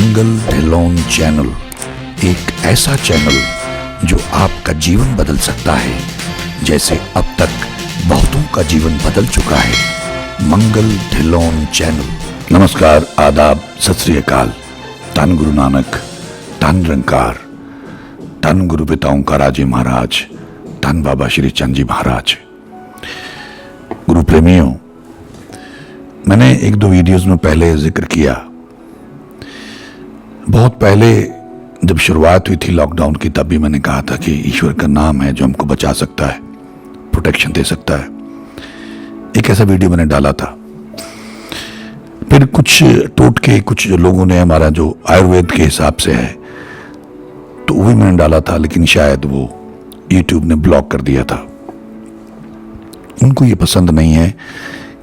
मंगल Dhillon channel एक ऐसा channel जो आपका जीवन बदल सकता है, जैसे अब तक बहुतों का जीवन बदल चुका है। मंगल ढिल्लोन चैनल। नमस्कार, आदाब, सत श्री अकाल। धन गुरु नानक, धन निरंकार, धन गुरु पिताओं का राजे महाराज, धन बाबा श्री चंद जी महाराज। गुरु प्रेमियों, मैंने एक दो वीडियोस में पहले जिक्र किया, बहुत पहले जब शुरुआत हुई थी लॉकडाउन की, तब भी मैंने कहा था कि ईश्वर का नाम है जो हमको बचा सकता है, प्रोटेक्शन दे सकता है। एक ऐसा वीडियो मैंने डाला था। फिर कुछ टोटके, कुछ जो लोगों ने हमारा जो आयुर्वेद के हिसाब से है, तो वो भी मैंने डाला था, लेकिन शायद वो यूट्यूब ने ब्लॉक कर दिया था। उनको ये पसंद नहीं है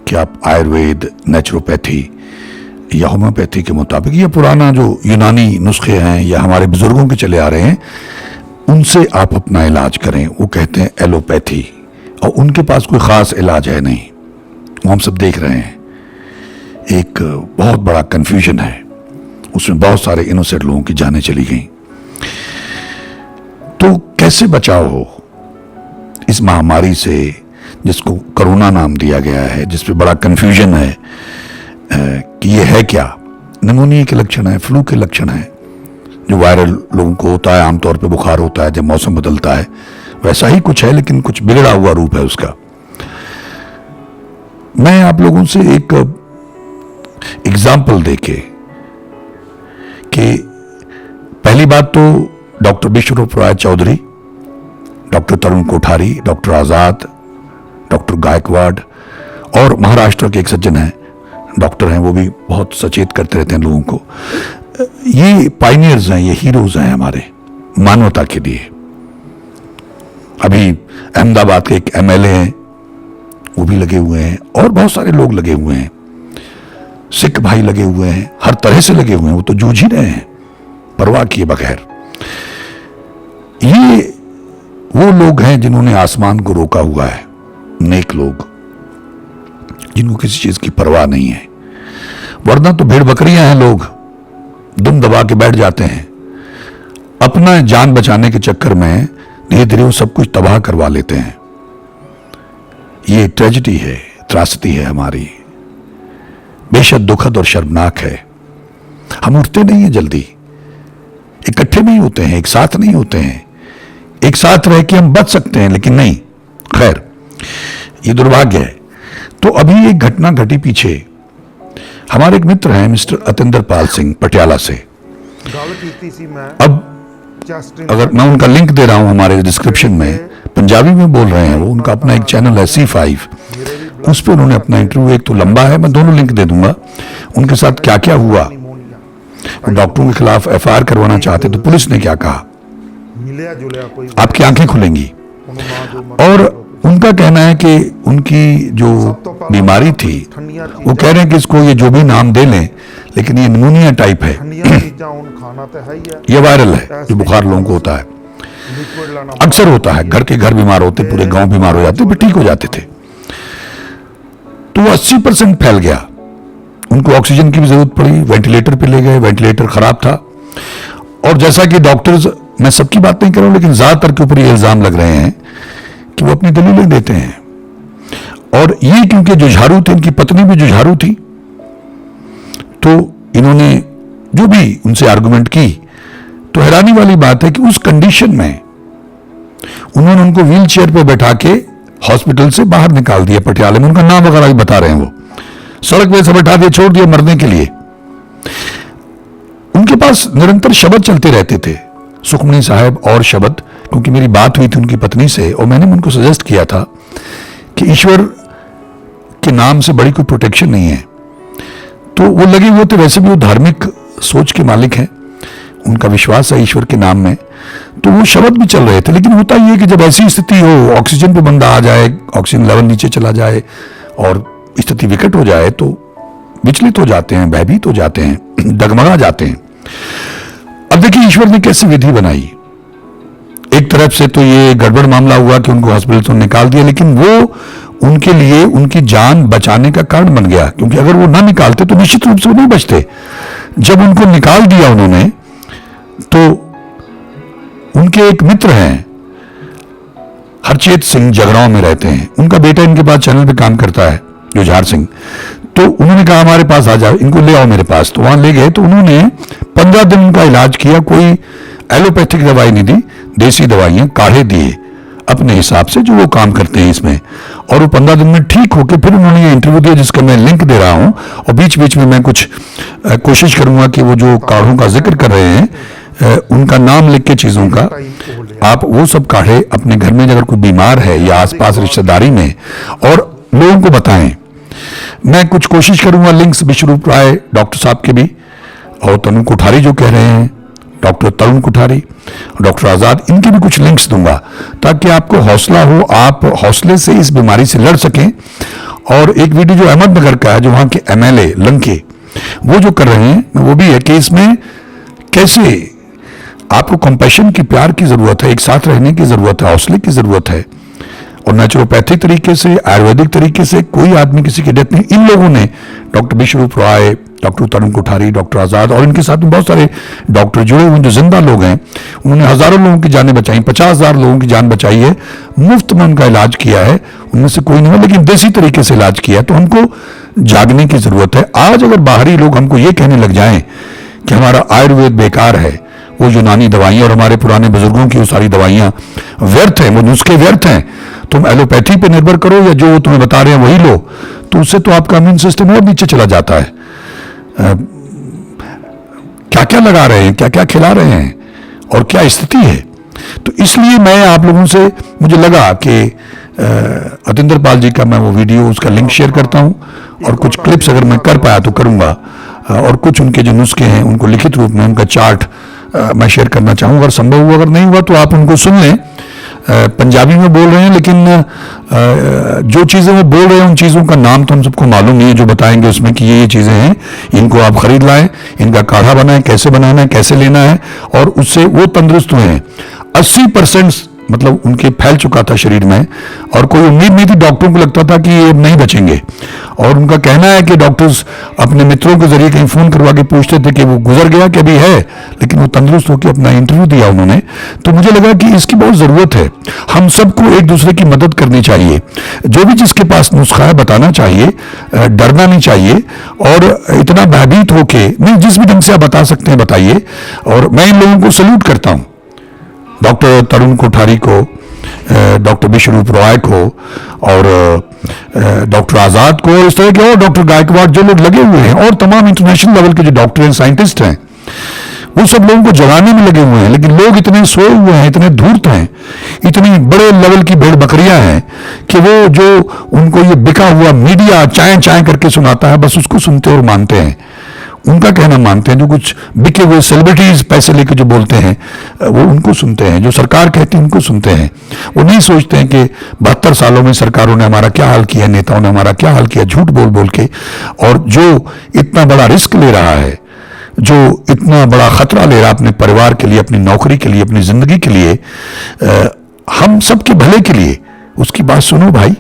कि आप आयुर्वेद, नेचुरोपैथी या होम्योपैथी के मुताबिक या पुराना जो यूनानी नुस्खे हैं या हमारे बुजुर्गों के चले आ रहे हैं, उनसे आप अपना इलाज करें। वो कहते हैं एलोपैथी, और उनके पास कोई ख़ास इलाज है नहीं। वो हम सब देख रहे हैं, एक बहुत बड़ा कन्फ्यूजन है, उसमें बहुत सारे इनोसेंट लोगों की जानें चली गई। तो कैसे बचाव हो इस महामारी से, जिसको कोरोना नाम दिया गया है, जिस पे बड़ा कन्फ्यूजन है कि ये है क्या। निमोनिया के लक्षण है, फ्लू के लक्षण है, जो वायरल लोगों को होता है। आमतौर पे बुखार होता है जब मौसम बदलता है, वैसा ही कुछ है, लेकिन कुछ बिगड़ा हुआ रूप है उसका। मैं आप लोगों से एक एग्जाम्पल देके कि पहली बात तो डॉक्टर विश्वरूप राय चौधरी, डॉक्टर तरुण कोठारी, डॉक्टर आजाद, डॉक्टर गायकवाड़ और महाराष्ट्र के एक सज्जन हैं, डॉक्टर हैं, वो भी बहुत सचेत करते रहते हैं लोगों को। ये पायनियर्स हैं, ये हीरोज हैं हमारे मानवता के लिए। अभी अहमदाबाद के एक एमएलए हैं, वो भी लगे हुए हैं, और बहुत सारे लोग लगे हुए हैं। सिख भाई लगे हुए हैं, हर तरह से लगे हुए हैं। वो तो जूझ ही रहे हैं परवाह किए बगैर। ये वो लोग हैं जिन्होंने आसमान को रोका हुआ है, नेक लोग, जिनको किसी चीज की परवाह नहीं है। वरना तो भेड़ बकरियां हैं, लोग दुम दबा के बैठ जाते हैं, अपना जान बचाने के चक्कर में धीरे धीरे वो सब कुछ तबाह करवा लेते हैं। ये ट्रेजेडी है, त्रासदी है हमारी, बेशक दुखद और शर्मनाक है। हम उठते नहीं हैं जल्दी, इकट्ठे नहीं होते हैं, एक साथ नहीं होते हैं। एक साथ रह के हम बच सकते हैं, लेकिन नहीं। खैर, ये दुर्भाग्य है। तो अभी एक घटना घटी पीछे। हमारे एक मित्र हैं मिस्टर अतिंदर पाल सिंह पटियाला से। अब अगर मैं उनका लिंक दे रहा हूं हमारे डिस्क्रिप्शन में, पंजाबी में बोल रहे हैं वो, उनका अपना एक चैनल है C5, उस पर उन्होंने अपना इंटरव्यू, एक तो लंबा है, मैं दोनों लिंक दे दूंगा। उनके साथ क्या क्या हुआ, वो डॉक्टरों के खिलाफ FIR करवाना चाहते तो पुलिस ने क्या कहा, आपकी आंखें खुलेंगी। और उनका कहना है कि उनकी जो बीमारी थी, वो कह रहे हैं कि इसको ये जो भी नाम दे लें, लेकिन ये निमोनिया टाइप है, ये वायरल है, जो बुखार लोगों को होता है, अक्सर होता है। घर के घर बीमार होते, पूरे गांव बीमार हो जाते, फिर ठीक हो जाते थे। तो वो 80% फैल गया। उनको ऑक्सीजन की भी जरूरत पड़ी, वेंटिलेटर पे ले गए, वेंटिलेटर खराब था। और जैसा कि डॉक्टर्स, मैं सबकी बात नहीं कर रहा हूं, लेकिन ज्यादातर के ऊपर ये इल्जाम लग रहे हैं कि वो अपनी दलीलें देते हैं। और ये क्योंकि जुझारू थे, इनकी पत्नी भी जुझारू थी, तो इन्होंने जो भी उनसे आर्गुमेंट की, तो हैरानी वाली बात है कि उस कंडीशन में उन्होंने उनको व्हील चेयर पर बैठा के हॉस्पिटल से बाहर निकाल दिया। पटियाला में उनका नाम वगैरह भी बता रहे हैं, वो सड़क पे से बैठा दिया, छोड़ दिया मरने के लिए। उनके पास निरंतर शब्द चलते रहते थे, सुखमनी साहब और शब्द, क्योंकि मेरी बात हुई थी उनकी पत्नी से, और मैंने उनको सजेस्ट किया था कि ईश्वर के नाम से बड़ी कोई प्रोटेक्शन नहीं है। तो वो लगे हुए थे, वैसे भी वो धार्मिक सोच के मालिक हैं, उनका विश्वास है ईश्वर के नाम में, तो वो शब्द भी चल रहे थे। लेकिन होता ये कि जब ऐसी स्थिति हो, ऑक्सीजन पे बंदा आ जाए, ऑक्सीजन लेवल नीचे चला जाए और स्थिति विकट हो जाए, तो विचलित हो जाते हैं, भयभीत हो जाते हैं, डगमगा जाते हैं। अब देखिए ईश्वर ने कैसी विधि बनाई। एक तरफ से तो ये गड़बड़ मामला हुआ कि उनको हॉस्पिटल से निकाल दिया, लेकिन वो उनके लिए उनकी जान बचाने का कारण बन गया, क्योंकि अगर वो ना निकालते तो निश्चित रूप से वो नहीं बचते। जब उनको निकाल दिया उन्होंने, तो उनके एक मित्र हैं, हरचेत सिंह, जगरांव में रहते हैं, उनका बेटा इनके पास चैनल पे काम करता है, जुझार सिंह। तो उन्होंने कहा हमारे पास आ जाओ, इनको ले आओ मेरे पास। तो वहां ले गए, तो उन्होंने 15 दिन उनका इलाज किया। कोई एलोपैथिक दवाई नहीं दी, देसी दवाइयां, काढ़े दिए अपने हिसाब से जो वो काम करते हैं इसमें, और वो 15 दिन में ठीक होके फिर उन्होंने ये इंटरव्यू दिया जिसका मैं लिंक दे रहा हूं। और बीच बीच में मैं कुछ कोशिश करूंगा कि वो जो काढ़ों का जिक्र कर रहे हैं उनका नाम लिख के, चीजों का, आप वो सब काढ़े अपने घर में अगर कोई बीमार है या आसपास रिश्तेदारी में, और लोगों को बताएं। मैं कुछ कोशिश करूंगा लिंक्स विश्वरूप राय डॉक्टर साहब के भी, और तरुण कोठारी जो कह रहे हैं, डॉक्टर तरुण कोठारी, डॉक्टर आजाद, इनके भी कुछ लिंक्स दूंगा ताकि आपको हौसला हो, आप हौसले से इस बीमारी से लड़ सकें। और एक वीडियो जो अहमदनगर का है, जो वहां के MLA लंके वो जो कर रहे हैं, वो भी है कि इसमें कैसे आपको कंपैशन की, प्यार की जरूरत है, एक साथ रहने की जरूरत है, हौसले की जरूरत है। और नेचुरोपैथिक तरीके से, आयुर्वेदिक तरीके से कोई आदमी किसी की डेथ नहीं। इन लोगों ने, डॉक्टर विश्वरूप राय, डॉक्टर तरुण कोठारी, डॉक्टर आजाद, और इनके साथ में बहुत सारे डॉक्टर जुड़े हुए जो जिंदा लोग हैं, उन्होंने हजारों लोगों की जानें बचाई, 50,000 लोगों की जान बचाई है, मुफ्त में उनका इलाज किया है। उनमें से कोई नहीं हुआ, लेकिन देसी तरीके से इलाज किया। तो हमको जागने की जरूरत है। आज अगर बाहरी लोग हमको ये कहने लग जाएं कि हमारा आयुर्वेद बेकार है, वो यूनानी दवाइयां और हमारे पुराने बुजुर्गों की वो सारी दवाइयां व्यर्थ हैं, वो नुस्खे व्यर्थ हैं, तुम एलोपैथी पे निर्भर करो या जो तुम्हें बता रहे हैं वही लो, तो उससे तो आपका इम्यून सिस्टम और नीचे चला जाता है। क्या क्या लगा रहे हैं, क्या क्या खिला रहे हैं, और क्या स्थिति है। तो इसलिए मैं आप लोगों से, मुझे लगा कि अतिंदर पाल जी का मैं वो वीडियो, उसका लिंक शेयर करता हूं, और कुछ क्लिप्स अगर मैं कर पाया तो करूंगा, और कुछ उनके जो नुस्खे हैं उनको लिखित रूप में, उनका चार्ट मैं शेयर करना चाहूँगा। अगर संभव हुआ, अगर नहीं हुआ तो आप उनको सुन लें। पंजाबी में बोल रहे हैं, लेकिन जो चीज़ें वो बोल रहे हैं उन चीज़ों का नाम तो हम सबको मालूम नहीं है, जो बताएंगे उसमें कि ये चीज़ें हैं, इनको आप खरीद लाएं, इनका काढ़ा बनाएं, कैसे बनाना है, कैसे लेना है, और उससे वो तंदुरुस्त हुए हैं। 80% मतलब उनके फैल चुका था शरीर में, और कोई उम्मीद नहीं थी, डॉक्टरों को लगता था कि ये नहीं बचेंगे। और उनका कहना है कि डॉक्टर्स अपने मित्रों के जरिए कहीं फोन करवा के पूछते थे कि वो गुजर गया कि अभी है, लेकिन वो तंदुरुस्त होकर अपना इंटरव्यू दिया उन्होंने। तो मुझे लगा कि इसकी बहुत जरूरत है, हम सबको एक दूसरे की मदद करनी चाहिए, जो भी जिसके पास नुस्खा है बताना चाहिए, डरना नहीं चाहिए, और इतना भयभीत होके नहीं, जिस भी ढंग से आप बता सकते हैं बताइए। और मैं इन लोगों को सल्यूट करता हूं, डॉक्टर तरुण कोठारी को, डॉक्टर विश्वरूप राय को, और डॉक्टर आजाद को, और इस तरह के और डॉक्टर गायकवाड़, जो लोग लगे हुए हैं, और तमाम इंटरनेशनल लेवल के जो डॉक्टर हैं, साइंटिस्ट हैं, वो सब लोगों को जगाने में लगे हुए हैं। लेकिन लोग इतने सोए हुए हैं, इतने धूर्त हैं, इतनी बड़े लेवल की भेड़ बकरियां हैं कि वो जो उनको ये बिका हुआ मीडिया चाय चाय करके सुनाता है, बस उसको सुनते और मानते हैं, उनका कहना मानते हैं। जो कुछ बिके हुए सेलिब्रिटीज पैसे लेके जो बोलते हैं वो उनको सुनते हैं, जो सरकार कहती है उनको सुनते हैं। वो नहीं सोचते हैं कि 72 सालों में सरकारों ने हमारा क्या हाल किया, नेताओं ने हमारा क्या हाल किया, झूठ बोल बोल के। और जो इतना बड़ा रिस्क ले रहा है, जो इतना बड़ा खतरा ले रहा है अपने परिवार के लिए, अपनी नौकरी के लिए, अपनी जिंदगी के लिए, हम सबके भले के लिए, उसकी बात सुनो भाई,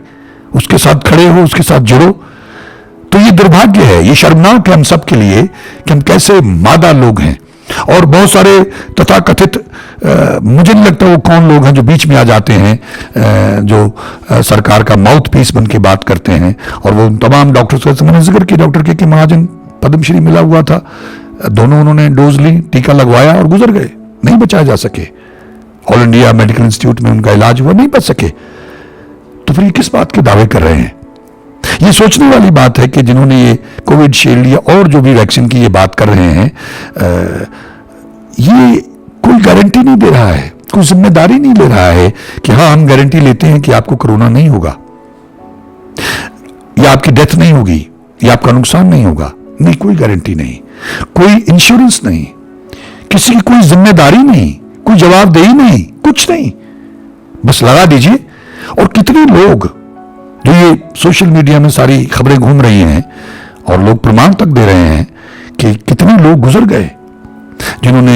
उसके साथ खड़े हो, उसके साथ जुड़ो। तो ये दुर्भाग्य है, ये शर्मनाक है हम सब के लिए कि हम कैसे मादा लोग हैं। और बहुत सारे तथाकथित, मुझे नहीं लगता वो कौन लोग हैं जो बीच में आ जाते हैं, जो सरकार का माउथ पीस बन के बात करते हैं। और वो तमाम डॉक्टर्स का मैंने जिक्र किया, डॉक्टर के महाजन पद्मश्री मिला हुआ था, दोनों उन्होंने डोज ली, टीका लगवाया और गुजर गए, नहीं बचाया जा सके। ऑल इंडिया मेडिकल इंस्टीट्यूट में उनका इलाज हुआ, नहीं बच सके। तो फिर ये किस बात के दावे कर रहे हैं? ये सोचने वाली बात है कि जिन्होंने ये कोविड शील्ड या और जो भी वैक्सीन की ये बात कर रहे हैं, ये कोई गारंटी नहीं दे रहा है, कोई जिम्मेदारी नहीं ले रहा है कि हाँ हम गारंटी लेते हैं कि आपको कोरोना नहीं होगा, या आपकी डेथ नहीं होगी, या आपका नुकसान नहीं होगा। नहीं, कोई गारंटी नहीं, कोई इंश्योरेंस नहीं, किसी की कोई जिम्मेदारी नहीं, कोई जवाबदेही नहीं, कुछ नहीं, बस लगा दीजिए। और कितने लोग जो ये सोशल मीडिया में सारी खबरें घूम रही हैं और लोग प्रमाण तक दे रहे हैं कि कितने लोग गुजर गए जिन्होंने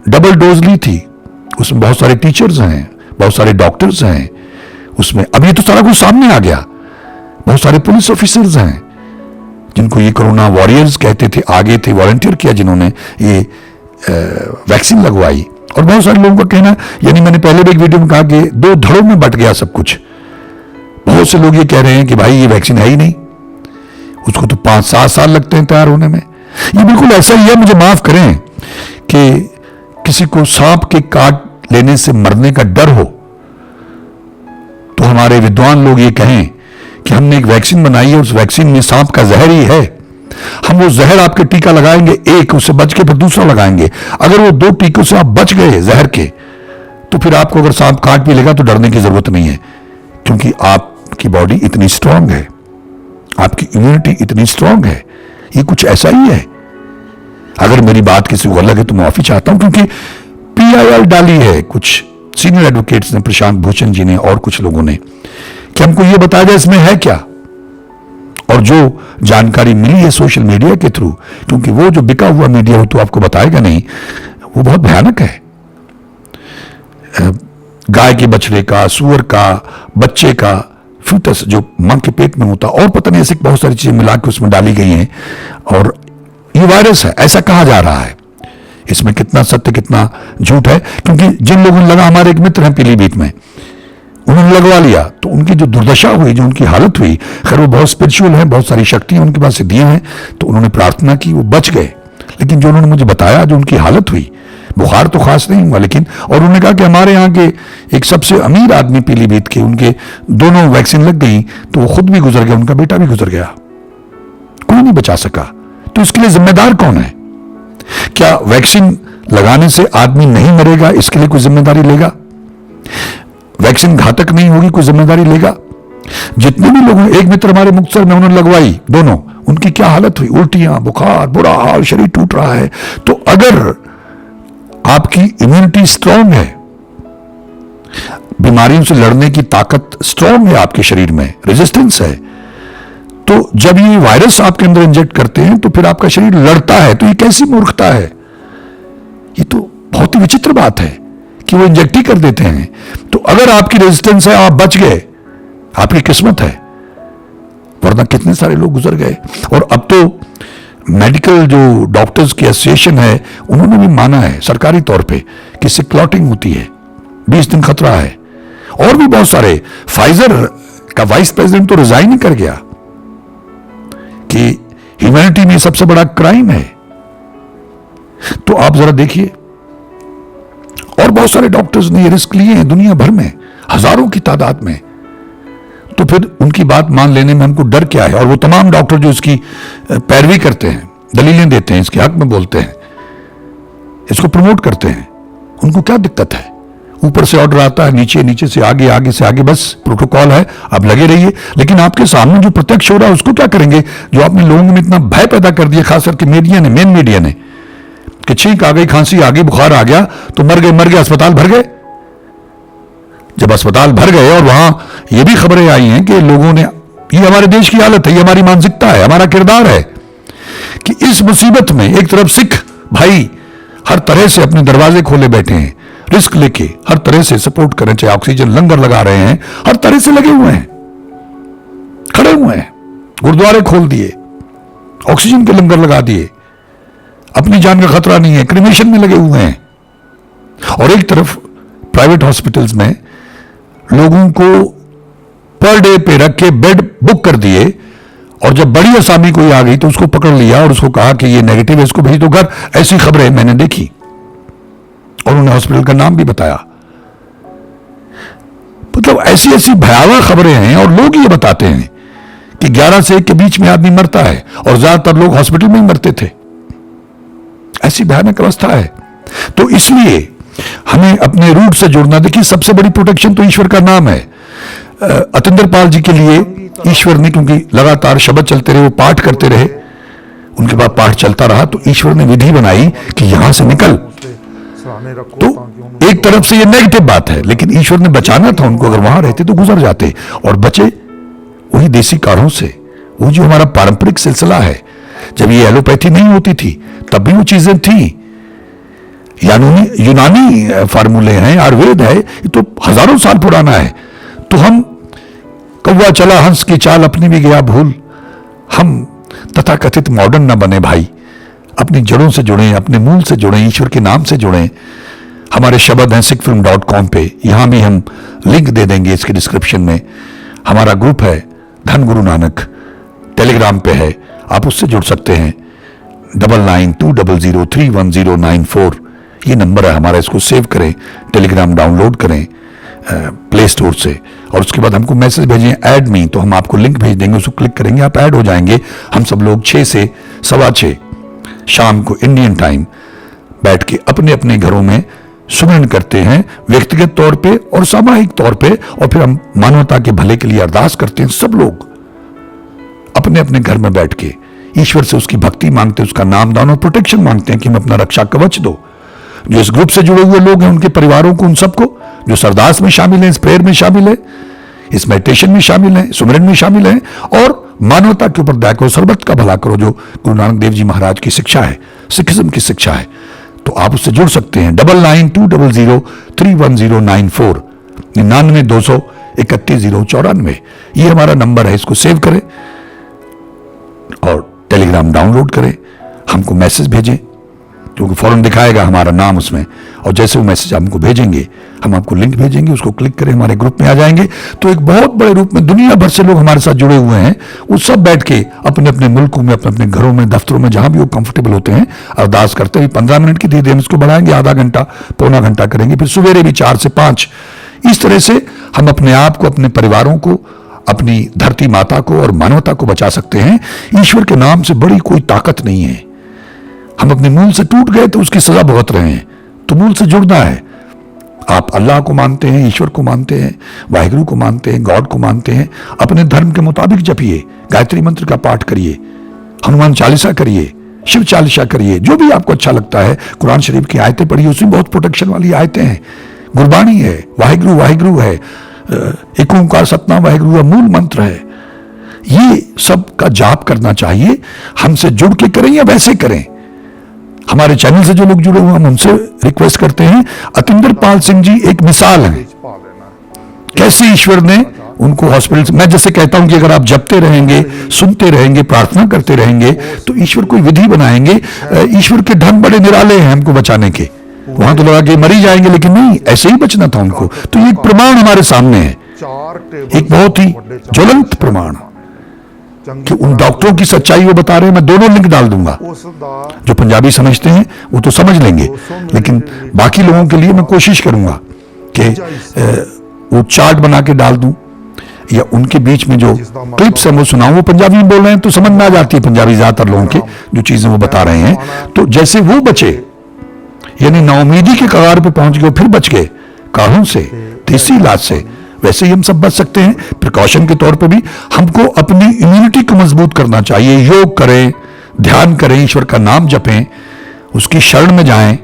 डबल डोज ली थी। उसमें बहुत सारे टीचर्स हैं, बहुत सारे डॉक्टर्स हैं, उसमें अब ये तो सारा कुछ सामने आ गया, बहुत सारे पुलिस ऑफिसर्स हैं, जिनको ये कोरोना वॉरियर्स कहते थे, आगे थे, वॉलंटियर किया जिन्होंने ये वैक्सीन लगवाई। और बहुत सारे लोगों का कहना, यानी मैंने पहले भी एक वीडियो में कहा कि 2 धड़ों में बट गया सब कुछ। बहुत से लोग ये कह रहे हैं कि भाई ये वैक्सीन है ही नहीं, उसको तो 5-7 साल लगते हैं तैयार होने में। ये बिल्कुल ऐसा ही है, मुझे माफ करें कि किसी को सांप के काट लेने से मरने का डर हो तो हमारे विद्वान लोग ये कहें कि हमने एक वैक्सीन बनाई है, उस वैक्सीन में सांप का जहर ही है, हम वो जहर आपके टीका लगाएंगे, एक उससे बच के फिर दूसरा लगाएंगे। अगर वो 2 टीकों से आप बच गए जहर के, तो फिर आपको अगर सांप काट भी लेगा तो डरने की जरूरत नहीं है, क्योंकि आपकी बॉडी इतनी स्ट्रांग है, आपकी इम्यूनिटी इतनी स्ट्रांग है। ये कुछ ऐसा ही है। अगर मेरी बात किसी को अलग है तो माफी चाहता हूं, क्योंकि PIL डाली है कुछ सीनियर एडवोकेट्स ने, प्रशांत भूषण जी ने और कुछ लोगों ने, कि हमको ये बताया जाए इसमें है क्या। और जो जानकारी मिली है सोशल मीडिया के थ्रू, क्योंकि वो जो बिका हुआ मीडिया हो तो आपको बताएगा नहीं, वो बहुत भयानक है। गाय के बछड़े का, सुअर का, बच्चे का फ्यूटस जो मां के पेट में होता, और पता नहीं ऐसी बहुत सारी चीजें मिला के उसमें डाली गई हैं, और ये वायरस है ऐसा कहा जा रहा है। इसमें कितना सत्य कितना झूठ है, क्योंकि जिन लोगों ने लगा, हमारे एक मित्र हैं पीलीभीत में, उन्होंने लगवा लिया तो उनकी जो दुर्दशा हुई, जो उनकी हालत हुई, खैर वो बहुत स्पिरिचुअल है, बहुत सारी शक्तियां उनके पास सिद्धियां हैं, तो उन्होंने प्रार्थना की, वो बच गए। लेकिन जो उन्होंने मुझे बताया, जो उनकी हालत हुई, बुखार तो खास नहीं हुआ, लेकिन, और उन्होंने कहा कि हमारे यहाँ के एक सबसे अमीर आदमी पीलीभीत के, उनके दोनों वैक्सीन लग गई तो वो खुद भी गुजर गया, उनका बेटा भी गुजर गया, कोई नहीं बचा सका। तो इसके लिए जिम्मेदार कौन है? क्या वैक्सीन लगाने से आदमी नहीं मरेगा, इसके लिए कोई जिम्मेदारी लेगा? वैक्सीन घातक नहीं होगी, कोई जिम्मेदारी लेगा? जितने भी लोगों, एक मित्र हमारे मुक्तसर में, उन्होंने लगवाई दोनों, उनकी क्या हालत हुई, उल्टियां, बुखार, बुरा हाल, शरीर टूट रहा है। तो अगर आपकी इम्यूनिटी स्ट्रांग है, बीमारियों से लड़ने की ताकत स्ट्रांग है आपके शरीर में, रेजिस्टेंस है, तो जब ये वायरस आपके अंदर इंजेक्ट करते हैं तो फिर आपका शरीर लड़ता है। तो ये कैसी मूर्खता है? ये तो बहुत ही विचित्र बात है कि वो इंजेक्ट ही कर देते हैं। तो अगर आपकी रेजिस्टेंस है, आप बच गए, आपकी किस्मत है, वरना कितने सारे लोग गुजर गए। और अब तो मेडिकल जो डॉक्टर्स की एसोसिएशन है, उन्होंने भी माना है सरकारी तौर पे कि इससे क्लॉटिंग होती है, 20 दिन खतरा है। और भी बहुत सारे, फाइजर का वाइस प्रेसिडेंट तो रिजाइन ही कर गया कि ह्यूमैनिटी में सबसे बड़ा क्राइम है। तो आप जरा देखिए, और बहुत सारे डॉक्टर्स ने ये रिस्क लिए हैं दुनिया भर में, हजारों की तादाद में। तो फिर उनकी बात मान लेने में हमको डर क्या है? और वो तमाम डॉक्टर जो इसकी पैरवी करते हैं, दलीलें देते हैं, इसके हक में बोलते हैं, इसको प्रमोट करते हैं, उनको क्या दिक्कत है? ऊपर से ऑर्डर आता है, नीचे, नीचे से आगे, आगे से आगे, बस प्रोटोकॉल है, आप लगे रहिए। लेकिन आपके सामने जो प्रत्यक्ष हो रहा है उसको क्या करेंगे? जो आपने लोगों में इतना भय पैदा कर दिया, खास करके मीडिया ने, मेन मीडिया ने, कि छींक आ गई, खांसी आ गई, बुखार आ गया तो मर गए, अस्पताल भर गए। जब अस्पताल भर गए और वहां ये भी खबरें आई हैं कि लोगों ने, ये हमारे देश की हालत है, ये हमारी मानसिकता है, हमारा किरदार है कि इस मुसीबत में एक तरफ सिख भाई हर तरह से अपने दरवाजे खोले बैठे हैं, रिस्क लेके हर तरह से सपोर्ट करें, चाहे ऑक्सीजन लंगर लगा रहे हैं, हर तरह से लगे हुए हैं, खड़े हुए हैं, गुरुद्वारे खोल दिए, ऑक्सीजन के लंगर लगा दिए, अपनी जान का खतरा नहीं है, क्रिमेशन में लगे हुए हैं। और एक तरफ प्राइवेट हॉस्पिटल्स में लोगों को पर डे पे रख के बेड बुक कर दिए, और जब बड़ी असामी कोई आ गई तो उसको पकड़ लिया और उसको कहा कि ये नेगेटिव है, इसको भेज दो घर। ऐसी खबरें मैंने देखी और उन्होंने हॉस्पिटल का नाम भी बताया। मतलब ऐसी ऐसी भयावह खबरें हैं, और लोग ये बताते हैं कि 11 से 1 के बीच में आदमी मरता है, और ज्यादातर लोग हॉस्पिटल में ही मरते थे। ऐसी भयानक अवस्था है। तो इसलिए हमें अपने रूट से जुड़ना। देखिए, सबसे बड़ी प्रोटेक्शन तो ईश्वर का नाम है। अतिंदर पाल जी के लिए ईश्वर ने, क्योंकि लगातार शब्द चलते रहे, वो पाठ करते रहे, उनके बाद पाठ चलता रहा, तो ईश्वर ने विधि बनाई कि यहां से निकल। तो एक तरफ से ये नेगेटिव बात है, लेकिन ईश्वर ने बचाना था उनको, अगर वहां रहते तो गुजर जाते, और बचे वही देसी काढ़ों से। वो जो हमारा पारंपरिक सिलसिला है, जब ये एलोपैथी नहीं होती थी तब भी वो चीजें थी, यूनानी फार्मूले हैं, आयुर्वेद है, ये तो हजारों साल पुराना है। तो हम कौवा चला हंस की चाल अपनी भी गया भूल, हम तथाकथित मॉडर्न ना बने भाई, अपनी जड़ों से जुड़ें, अपने मूल से जुड़ें, ईश्वर के नाम से जुड़ें। हमारे शब्द हैं sikhfilm.com पे, यहां भी हम लिंक दे देंगे इसके डिस्क्रिप्शन में। हमारा ग्रुप है धन गुरु नानक, टेलीग्राम पे है, आप उससे जुड़ सकते हैं। 9920031094 ये नंबर है हमारा, इसको सेव करें, टेलीग्राम डाउनलोड करें प्ले स्टोर से, और उसके बाद हमको मैसेज भेजें ऐड मी, तो हम आपको लिंक भेज देंगे, उसको क्लिक करेंगे, आप ऐड हो जाएंगे। हम सब लोग 6 से 6:15 शाम को इंडियन टाइम बैठ के अपने अपने घरों में सुमरन करते हैं, व्यक्तिगत तौर पे और सामूहिक तौर पे, और फिर हम मानवता के भले के लिए अरदास करते हैं। सब लोग अपने अपने घर में बैठ के ईश्वर से उसकी भक्ति मांगते हैं, उसका नाम दान और प्रोटेक्शन मांगते हैं कि हम अपना रक्षा कवच दो। जो इस ग्रुप से जुड़े हुए लोग हैं, उनके परिवारों को, उन सबको जो सरदास में शामिल हैं, इस प्रेयर में शामिल है, इस मेडिटेशन में शामिल है, सुमरन में शामिल है, और मानवता के ऊपर दया करो, सर्वत्र का भला करो, जो गुरु नानक देव जी महाराज की शिक्षा है, सिखिज्म की शिक्षा है। तो आप उससे जुड़ सकते हैं। 9920031094 9920311094 ये हमारा नंबर है, इसको सेव करें और टेलीग्राम डाउनलोड करें, हमको मैसेज भेजें, क्योंकि फौरन दिखाएगा हमारा नाम उसमें, और जैसे वो मैसेज हमको भेजेंगे, हम आपको लिंक भेजेंगे, उसको क्लिक करें, हमारे ग्रुप में आ जाएंगे। तो एक बहुत बड़े रूप में दुनिया भर से लोग हमारे साथ जुड़े हुए हैं, वो सब बैठ के अपने अपने मुल्कों में, अपने अपने घरों में, दफ्तरों में, जहां भी वो कंफर्टेबल होते हैं, अरदास करते हैं। 15 मिनट की धीरे हम इसको बढ़ाएंगे, आधा घंटा, पौना घंटा करेंगे, फिर सवेरे भी 4 से 5। इस तरह से हम अपने आप को, अपने परिवारों को, अपनी धरती माता को और मानवता को बचा सकते हैं। ईश्वर के नाम से बड़ी कोई ताकत नहीं है। हम अपने मूल से टूट गए तो उसकी सजा भुगत रहे हैं, तो मूल से जुड़ना है। आप अल्लाह को मानते हैं, ईश्वर को मानते हैं, वाहिगुरु को मानते हैं, गॉड को मानते हैं, अपने धर्म के मुताबिक जपिए, गायत्री मंत्र का पाठ करिए, हनुमान चालीसा करिए, शिव चालीसा करिए, जो भी आपको अच्छा लगता है। कुरान शरीफ की आयतें पढ़िए, उसमें बहुत प्रोटेक्शन वाली आयतें हैं। गुरबानी है, वाहिगुरु वाहिगुरु है, एक ओंकार सतनाम वाहिगुरु मूल मंत्र है। ये सब का जाप करना चाहिए। हमसे जुड़ के करें या वैसे करें। हमारे चैनल से जो लोग जुड़े हुए हैं, हम उनसे रिक्वेस्ट करते हैं। अतिंदर पाल सिंह जी एक मिसाल है, कैसे ईश्वर ने उनको हॉस्पिटल, मैं जैसे कहता हूं कि अगर आप जपते रहेंगे, सुनते रहेंगे, प्रार्थना करते रहेंगे, तो ईश्वर कोई विधि बनाएंगे। ईश्वर के ढंग बड़े निराले हैं हमको बचाने के। वहां तो लगा कि मर ही जाएंगे, लेकिन नहीं, ऐसे ही बचना था उनको। तो ये एक प्रमाण हमारे सामने है, एक बहुत ही ज्वलंत प्रमाण कि उन डॉक्टरों की सच्चाई वो बता रहे हैं। मैं दोनों लिंक डाल दूंगा, जो पंजाबी समझते हैं वो तो समझ लेंगे, लेकिन बाकी लोगों के लिए मैं कोशिश करूंगा कि वो चार्ट बना के डाल दूं, या उनके बीच में जो क्लिप्स हैं वो सुनाऊं। वो पंजाबी में बोल रहे हैं तो समझ में आ जाती है पंजाबी ज्यादातर लोगों के, जो चीजें वो बता रहे हैं। तो जैसे वो बचे, यानी नाउमीदी के कगार पे पहुंच गए, फिर बच गए काढ़ों से, देसी इलाज से, वैसे ही हम सब बच सकते हैं। प्रिकॉशन के तौर पे भी हमको अपनी इम्यूनिटी को मजबूत करना चाहिए। योग करें, ध्यान करें, ईश्वर का नाम जपें, उसकी शरण में जाएं।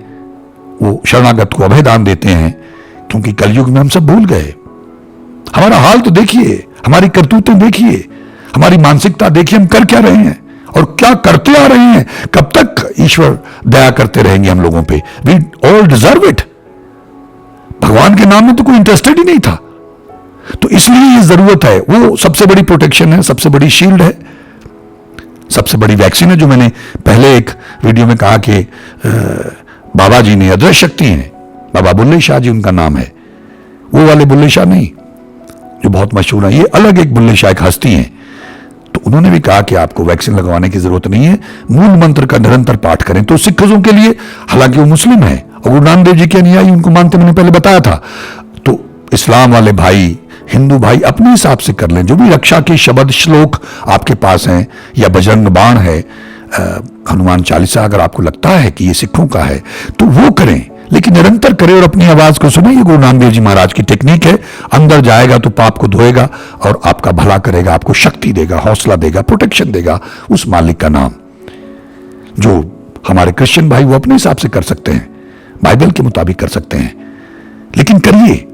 वो शरणागत को अभय दान देते हैं, क्योंकि कलयुग में हम सब भूल गए। हमारा हाल तो देखिए, हमारी करतूतें देखिए, हमारी मानसिकता देखिए, हम कर क्या रहे हैं और क्या करते आ रहे हैं। कब तक ईश्वर दया करते रहेंगे हम लोगों पे? We all deserve it. भगवान के नाम में तो कोई इंटरेस्टेड ही नहीं था। तो इसलिए ये जरूरत है, वो सबसे बड़ी प्रोटेक्शन है, सबसे बड़ी शील्ड है, सबसे बड़ी वैक्सीन है। जो मैंने पहले एक वीडियो में कहा कि बाबा जी ने अदृश्य शक्ति हैं, बाबा बुल्ले शाह जी उनका नाम है, वो वाले बुल्ले शाह नहीं जो बहुत मशहूर है, ये अलग एक बुल्ले शाह एक हस्ती हैं। तो उन्होंने भी कहा कि आपको वैक्सीन लगवाने की जरूरत नहीं है, मूल मंत्र का निरंतर पाठ करें। तो सिखों के लिए, हालांकि वो मुस्लिम है और गुरु नानक देव जी के अनुयायी उनको मानते, मैंने पहले बताया था। तो इस्लाम वाले भाई, हिंदू भाई अपने हिसाब से कर लें। जो भी रक्षा के शब्द श्लोक आपके पास हैं, या बजरंग बाण है, हनुमान चालीसा अगर आपको लगता है कि ये सिखों का है तो वो करें, लेकिन निरंतर करें और अपनी आवाज को सुने। ये गुरु नानक देव जी महाराज की टेक्निक है। अंदर जाएगा तो पाप को धोएगा और आपका भला करेगा, आपको शक्ति देगा, हौसला देगा, प्रोटेक्शन देगा। उस मालिक का नाम जो हमारे क्रिश्चियन भाई वो अपने हिसाब से कर सकते हैं, बाइबल के मुताबिक कर सकते हैं, लेकिन करिए।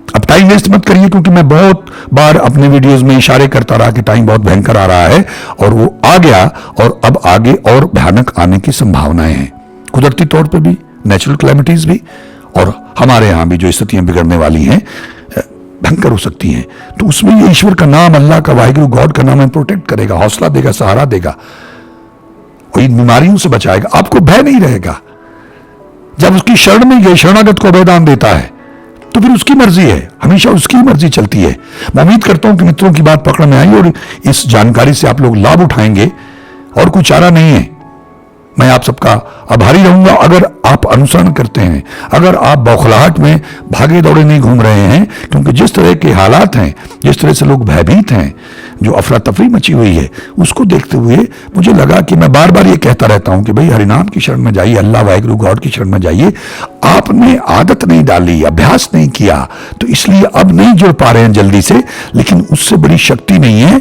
अब टाइम वेस्ट मत करिए, क्योंकि मैं बहुत बार अपने वीडियोस में इशारे करता रहा कि टाइम बहुत भयंकर आ रहा है, और वो आ गया, और अब आगे और भयानक आने की संभावनाएं हैं, कुदरती तौर पर भी, नेचुरल क्लैमिटीज भी, और हमारे यहां भी जो स्थितियां बिगड़ने वाली हैं। भयंकर हो सकती हैं। तो उसमें ये ईश्वर का नाम, अल्लाह का, वाहिगुरु गॉड का नाम हमें प्रोटेक्ट करेगा, हौसला देगा, सहारा देगा और इन बीमारियों से बचाएगा। आपको भय नहीं रहेगा। जब उसकी शरण में ये शरणागत को अभयदान देता है तो फिर उसकी मर्जी है, हमेशा उसकी मर्जी चलती है। मैं उम्मीद करता हूं कि मित्रों की बात पकड़ में आई और इस जानकारी से आप लोग लाभ उठाएंगे और कोई चारा नहीं है। मैं आप सबका आभारी रहूंगा अगर आप अनुसरण करते हैं, अगर आप बौखलाहट में भागे दौड़े नहीं घूम रहे हैं, क्योंकि जिस तरह के हालात हैं, जिस तरह से लोग भयभीत हैं, जो अफरा तफरी मची हुई है, उसको देखते हुए मुझे लगा कि मैं बार बार ये कहता रहता हूं कि भाई हरिनाम की शरण में जाइए, अल्लाह वाहिगुरु गॉड की शरण में जाइए। आपने आदत नहीं डाली, अभ्यास नहीं किया, तो इसलिए अब नहीं जुड़ पा रहे हैं जल्दी से, लेकिन उससे बड़ी शक्ति नहीं है।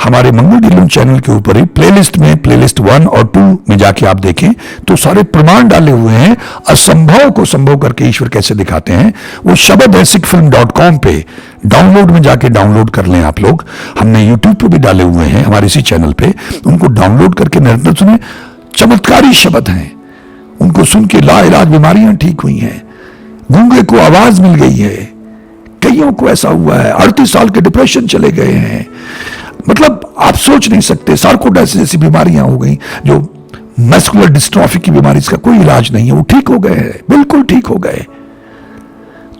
हमारे मंगल ढिल्लों चैनल के ऊपर ही प्लेलिस्ट में, प्लेलिस्ट 1 और 2 में जाके आप देखें तो सारे प्रमाण डाले हुए हैं, असंभव को संभव करके ईश्वर कैसे दिखाते हैं। वो शब्द है sikhfilm.com पे, डाउनलोड में जाके डाउनलोड कर लें आप लोग। हमने यूट्यूब पे भी डाले हुए हैं हमारे इसी चैनल पे, उनको डाउनलोड करके निरंतर सुने। चमत्कारी शब्द हैं, उनको सुन के लाइलाज बीमारियां ठीक हुई हैं, गूंगे को आवाज मिल गई है, कईयों को ऐसा हुआ है, 38 साल के डिप्रेशन चले गए हैं। मतलब आप सोच नहीं सकते, सार्कोइडाइटिस जैसी बीमारियां हो गई, जो मस्कुलर डिस्ट्रॉफी की बीमारी, इसका कोई इलाज नहीं है, वो ठीक हो गए हैं, बिल्कुल ठीक हो गए।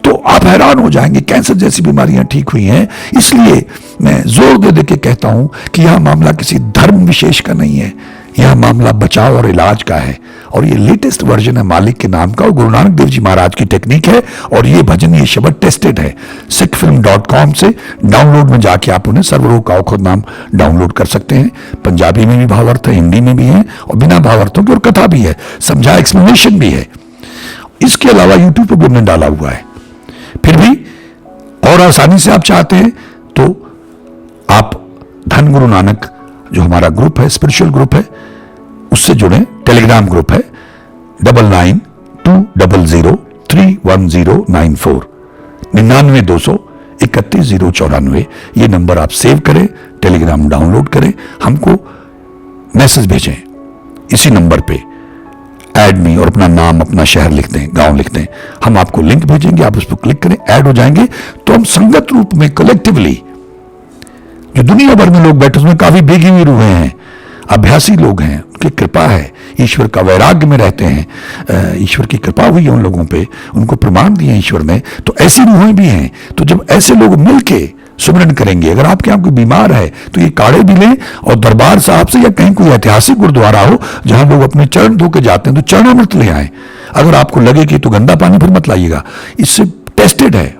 तो आप हैरान हो जाएंगे, कैंसर जैसी बीमारियां ठीक हुई हैं। इसलिए मैं जोर दे दे के कहता हूं कि यह मामला किसी धर्म विशेष का नहीं है, यह मामला बचाव और इलाज का है। और ये लेटेस्ट वर्जन है मालिक के नाम का, और गुरु नानक देव जी महाराज की टेक्निक है। और ये भजन, ये शब्द टेस्टेड है। sikhfilm.com से डाउनलोड में जाके आप उन्हें सर्वरोग का औखद नाम डाउनलोड कर सकते हैं। पंजाबी में भी भावार्थ है, हिंदी में भी है, और बिना भावार्थों की और कथा भी है, समझा एक्सप्लेनेशन भी है। इसके अलावा यूट्यूब पर भी हमने डाला हुआ है। फिर भी और आसानी से आप चाहते हैं तो आप धन गुरु नानक जो हमारा ग्रुप है, स्पिरिचुअल ग्रुप है, उससे जुड़े। टेलीग्राम ग्रुप है 9920031094 9920311094। ये नंबर आप सेव करें, टेलीग्राम डाउनलोड करें, हमको मैसेज भेजें इसी नंबर पे, ऐड मी, और अपना नाम, अपना शहर लिख दें, गांव लिख दें। हम आपको लिंक भेजेंगे, आप उस पर क्लिक करें, ऐड हो जाएंगे। तो हम संगत रूप में कलेक्टिवली, जो दुनिया भर में लोग बैठे उसमें काफी बेगी हुई रूहें हैं, अभ्यासी लोग हैं, उनकी कृपा है, ईश्वर का वैराग्य में रहते हैं, ईश्वर की कृपा हुई है उन लोगों पे, उनको प्रमाण दिए ईश्वर ने। तो ऐसी रूहें भी हैं। तो जब ऐसे लोग मिलके सुमिरन करेंगे, अगर आपके यहाँ कोई बीमार है तो ये काढ़े भी लें, और दरबार साहब से या कहीं कोई ऐतिहासिक गुरुद्वारा हो जहां लोग अपने चरण धो के जाते हैं तो चरणामृत ले आए। अगर आपको लगे कि तो गंदा पानी फिर मत लाइएगा, इससे टेस्टेड है।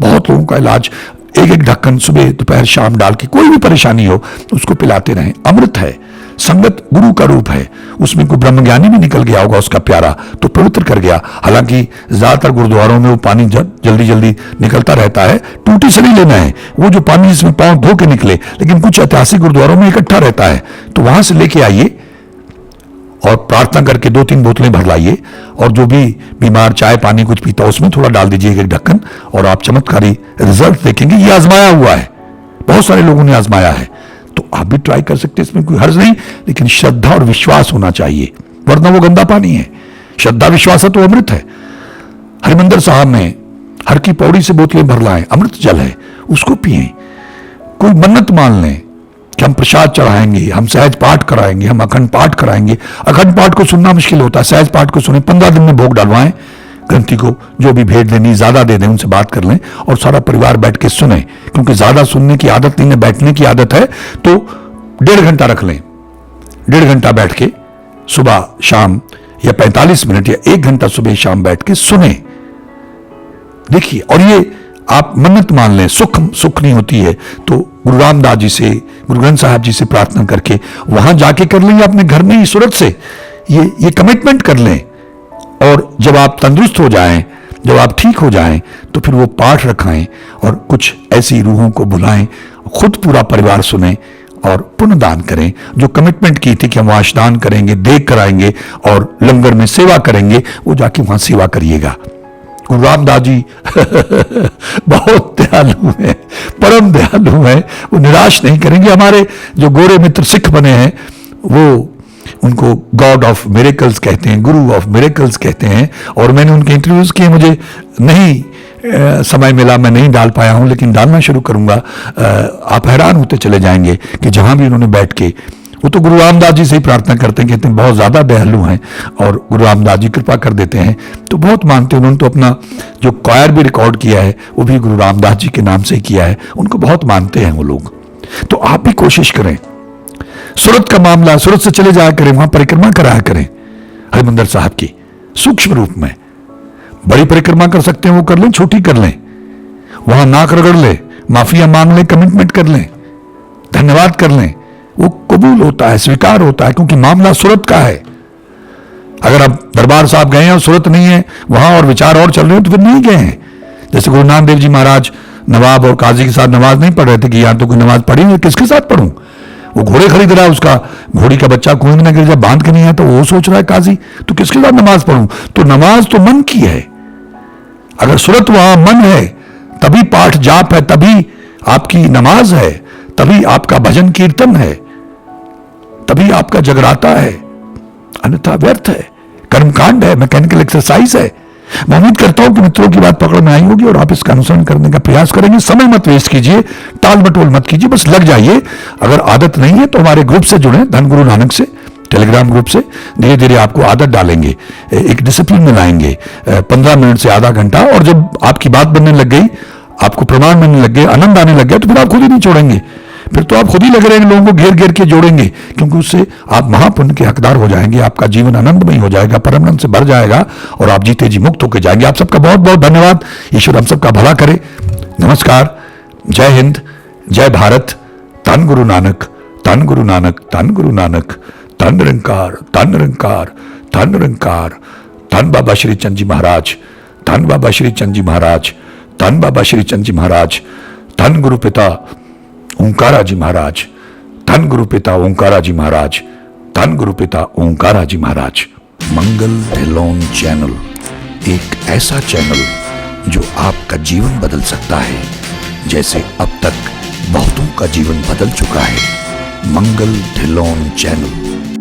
बहुत लोगों का इलाज, एक ढक्कन सुबह दोपहर शाम डाल के, कोई भी परेशानी हो उसको पिलाते रहें। अमृत है, संगत गुरु का रूप है। उसमें कोई ब्रह्मज्ञानी भी निकल गया होगा उसका प्यारा, तो पवित्र कर गया। हालांकि ज्यादातर गुरुद्वारों में वो पानी जल्दी जल्दी निकलता रहता है, टूटी से नहीं लेना है वो जो पानी जिसमें पांव धो के निकले, लेकिन कुछ ऐतिहासिक गुरुद्वारों में इकट्ठा रहता है, तो वहां से लेके आइए और प्रार्थना करके 2-3 बोतलें भर लाइए। और जो भी बीमार चाय पानी कुछ पीता उसमें थोड़ा डाल दीजिए, एक ढक्कन, और आप चमत्कारी रिजल्ट देखेंगे। ये आजमाया हुआ है, बहुत सारे लोगों ने आजमाया है, तो आप भी ट्राई कर सकते हैं, इसमें कोई हर्ज नहीं। लेकिन श्रद्धा और विश्वास होना चाहिए, वरना वो गंदा पानी है। श्रद्धा विश्वास है तो अमृत है। हरिमंदिर साहब में हर की पौड़ी से बोतलें भर लाएं, अमृत जल है, उसको पिए। कोई मन्नत मान लें कि हम प्रसाद चढ़ाएंगे, हम सहज पाठ कराएंगे, हम अखंड पाठ कराएंगे। अखंड पाठ को सुनना मुश्किल होता है, सहज पाठ को सुने, 15 दिन में भोग डलवाएं। ग्रंथी को जो भी भेंट देनी ज्यादा दे दें, उनसे बात कर लें और सारा परिवार बैठ के सुने, क्योंकि ज्यादा सुनने की आदत नहीं है, बैठने की आदत है। तो 1.5 घंटा रख लें, 1.5 घंटा बैठ के सुबह शाम, या 45 मिनट या 1 घंटा सुबह शाम बैठ के सुने, देखिए। और ये आप मन्नत मान लें, सुख नहीं होती है तो गुरु रामदास जी से, गुरु ग्रंथ साहब जी से प्रार्थना करके वहां जाके कर लेंगे, अपने घर में ही सूरत से ये कमिटमेंट कर लें। और जब आप तंदुरुस्त हो जाएं, जब आप ठीक हो जाएं, तो फिर वो पाठ रखाएं और कुछ ऐसी रूहों को बुलाएं, खुद पूरा परिवार सुने और पुण्य दान करें। जो कमिटमेंट की थी कि हम वाशदान करेंगे, देख कराएंगे और लंगर में सेवा करेंगे, वो जाके वहां सेवा करिएगा। गुरु रामदास जी बहुत दयालु हैं, परम दयालु हैं, वो निराश नहीं करेंगे। हमारे जो गोरे मित्र सिख बने हैं, वो उनको गॉड ऑफ मिरेकल्स कहते हैं, गुरु ऑफ मिरेकल्स कहते हैं। और मैंने उनके इंटरव्यूज किए, मुझे नहीं समय मिला, मैं नहीं डाल पाया हूं, लेकिन डालना शुरू करूंगा। आप हैरान होते चले जाएंगे कि जहां भी उन्होंने बैठ के, वो तो गुरु रामदास जी से ही प्रार्थना करते हैं, कहते हैं बहुत ज़्यादा दयालु हैं और गुरु रामदास जी कृपा कर देते हैं, तो बहुत मानते हैं। उन्होंने तो अपना जो क्वायर भी रिकॉर्ड किया है वो भी गुरु रामदास जी के नाम से ही किया है, उनको बहुत मानते हैं वो लोग। तो आप भी कोशिश करें, सूरत का मामला, सूरत से चले जाया करें, वहां परिक्रमा कराया करें हरिमंदिर साहब की सूक्ष्म रूप में। बड़ी परिक्रमा कर सकते हैं वो कर लें, छोटी कर लें, वहां नाक रगड़ ले, माफिया मांग लें, कमिटमेंट कर लें, धन्यवाद कर लें, वो कबूल होता है, स्वीकार होता है, क्योंकि मामला सूरत का है। अगर आप दरबार साहब गए हैं और सूरत नहीं है वहां और विचार और चल रहे हैं तो फिर नहीं गए हैं। जैसे गुरु नानक देव जी महाराज नवाब और काजी के साथ नमाज नहीं पढ़ रहे थे कि यहां तो कोई नमाज पढ़ी नहीं, किसके साथ पढ़ूं? वो घोड़े खरीद रहा है, उसका घोड़ी का बच्चा कुएं में न गिर जाए, बांध के नहीं है, तो वो सोच रहा है काजी तो किसके साथ नमाज पढ़ूं? तो नमाज तो मन की है। अगर सूरत वहां मन है तभी पाठ जाप है, तभी आपकी नमाज है, तभी आपका भजन कीर्तन है, तभी आपका जगराता है, अन्यथा व्यर्थ है, कर्मकांड है, मैकेनिकल एक्सरसाइज है। मैं उम्मीद करता हूं कि मित्रों की बात पकड़ में आई होगी और आप इसका अनुसरण करने का प्रयास करेंगे। समय मत वेस्ट कीजिए, टाल मटोल मत कीजिए, बस लग जाइए। अगर आदत नहीं है तो हमारे ग्रुप से जुड़े, धन गुरु नानक से, टेलीग्राम ग्रुप से। धीरे धीरे आपको आदत डालेंगे, एक डिसिप्लिन में लाएंगे, 15 मिनट से आधा घंटा। और जब आपकी बात बनने लग गई, आपको प्रमाण मिलने लग गए, आनंद आने लग गया, तो फिर आप खुद ही नहीं छोड़ेंगे, फिर तो आप खुद ही लग रहे हैं लोगों को घेर घेर के जोड़ेंगे, क्योंकि उससे आप महापुण्य के हकदार हो जाएंगे। आपका जीवन आनंदमय हो जाएगा, परमानंद से भर जाएगा और आप जीते जी मुक्त होकर जाएंगे। आप सबका बहुत बहुत धन्यवाद। ईश्वर हम सबका भला करे। नमस्कार, जय हिंद, जय भारत। धन गुरु नानक, धन गुरु नानक, धन गुरु नानक, धन निरंकार, धन निरंकार, धन निरंकार। धन बाबा श्री चंद जी महाराज, धन बाबा श्री चंद जी महाराज, धन बाबा श्री चंद जी महाराज, धन गुरु पिता ओंकारा जी महाराज, धन गुरु पिता ओंकारा जी महाराज, धन गुरु पिता ओंकारा जी महाराज। मंगल ढिल्लोन चैनल एक ऐसा चैनल जो आपका जीवन बदल सकता है, जैसे अब तक बहुतों का जीवन बदल चुका है। मंगल ढिल्लोन चैनल।